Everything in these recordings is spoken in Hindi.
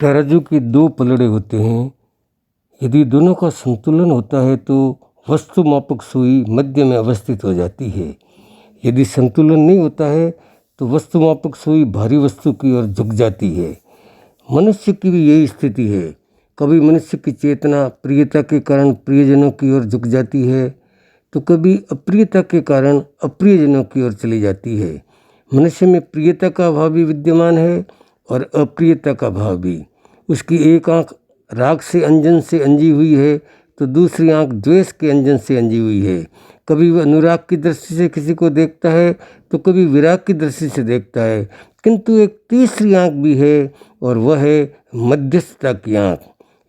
तराजू के दो पलड़े होते हैं। यदि दोनों का संतुलन होता है तो वस्तु मापक सुई मध्य में अवस्थित हो जाती है। यदि संतुलन नहीं होता है तो वस्तु मापक सुई भारी वस्तु की ओर झुक जाती है। मनुष्य की भी यही स्थिति है। कभी मनुष्य की चेतना प्रियता के कारण प्रियजनों की ओर झुक जाती है तो कभी अप्रियता के कारण अप्रियजनों की ओर चली जाती है। मनुष्य में प्रियता का भाव भी विद्यमान है और अप्रियता का भाव भी। उसकी एक आंख राग से अंजन से अंजी हुई है तो दूसरी आंख द्वेष के अंजन से अंजी हुई है। कभी वह अनुराग की दृष्टि से किसी को देखता है तो कभी विराग की दृष्टि से देखता है, किंतु एक तीसरी आंख भी है और वह है मध्यस्थता की आंख।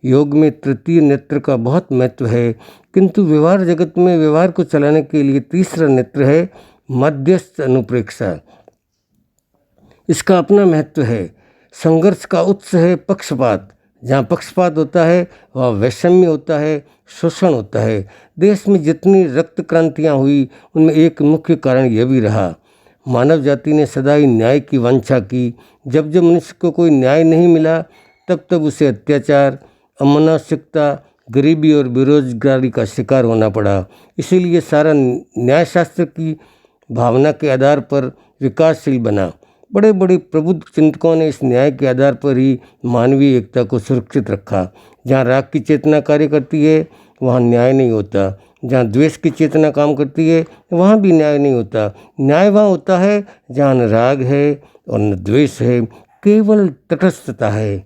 योग में तृतीय नेत्र का बहुत महत्व है, किंतु व्यवहार जगत में व्यवहार को चलाने के लिए तीसरा नेत्र है मध्यस्थ अनुप्रेक्षा। इसका अपना महत्व है। संघर्ष का उत्स है पक्षपात। जहाँ पक्षपात होता है वहाँ वैषम्य होता है, शोषण होता है। देश में जितनी रक्त क्रांतियाँ हुई उनमें एक मुख्य कारण यह भी रहा। मानव जाति ने सदा ही न्याय की वांछा की। जब जब मनुष्य को कोई न्याय नहीं मिला तब तब उसे अत्याचार, अमनासिकता, गरीबी और बेरोजगारी का शिकार होना पड़ा। इसीलिए सारा न्यायशास्त्र की भावना के आधार पर विकासशील बना। बड़े बड़े प्रबुद्ध चिंतकों ने इस न्याय के आधार पर ही मानवीय एकता को सुरक्षित रखा। जहाँ राग की चेतना कार्य करती है वहाँ न्याय नहीं होता। जहाँ द्वेष की चेतना काम करती है वहाँ भी न्याय नहीं होता। न्याय वहाँ होता है जहाँ न राग है और न द्वेष है, केवल तटस्थता है।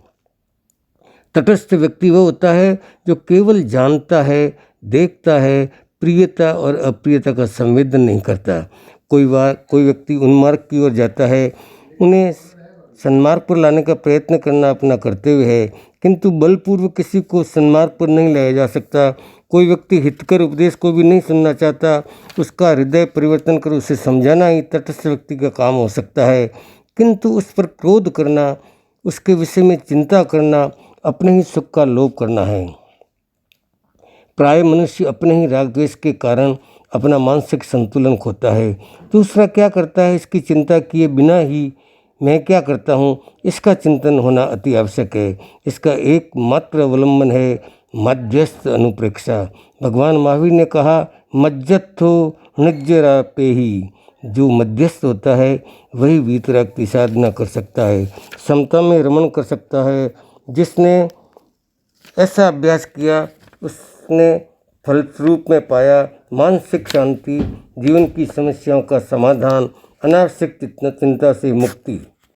तटस्थ व्यक्ति वह होता है जो केवल जानता है, देखता है, प्रियता और अप्रियता का संवेदन नहीं करता। कोई व्यक्ति उन्मार्ग की ओर जाता है, उन्हें सन्मार्ग पर लाने का प्रयत्न करना अपना कर्तव्य है, किंतु बलपूर्वक किसी को सन्मार्ग पर नहीं लाया जा सकता। कोई व्यक्ति हितकर उपदेश को भी नहीं सुनना चाहता, उसका हृदय परिवर्तन कर उसे समझाना ही तटस्थ व्यक्ति का काम हो सकता है, किंतु उस पर क्रोध करना, उसके विषय में चिंता करना, अपने ही सुख का लोभ करना है। प्राय मनुष्य अपने ही राग द्वेष के कारण अपना मानसिक संतुलन खोता है। दूसरा क्या करता है इसकी चिंता किए बिना ही मैं क्या करता हूँ इसका चिंतन होना अति आवश्यक है। इसका एकमात्र अवलंबन है मध्यस्थ अनुप्रेक्षा। भगवान महावीर ने कहा मज्जत्थो निज्जरा पे ही। जो मध्यस्थ होता है वही वीतराग की साधना कर सकता है, समता में रमण कर सकता है। जिसने ऐसा अभ्यास किया उसने फलस्वरूप में पाया मानसिक शांति, जीवन की समस्याओं का समाधान, अनावश्यक चिंता से मुक्ति।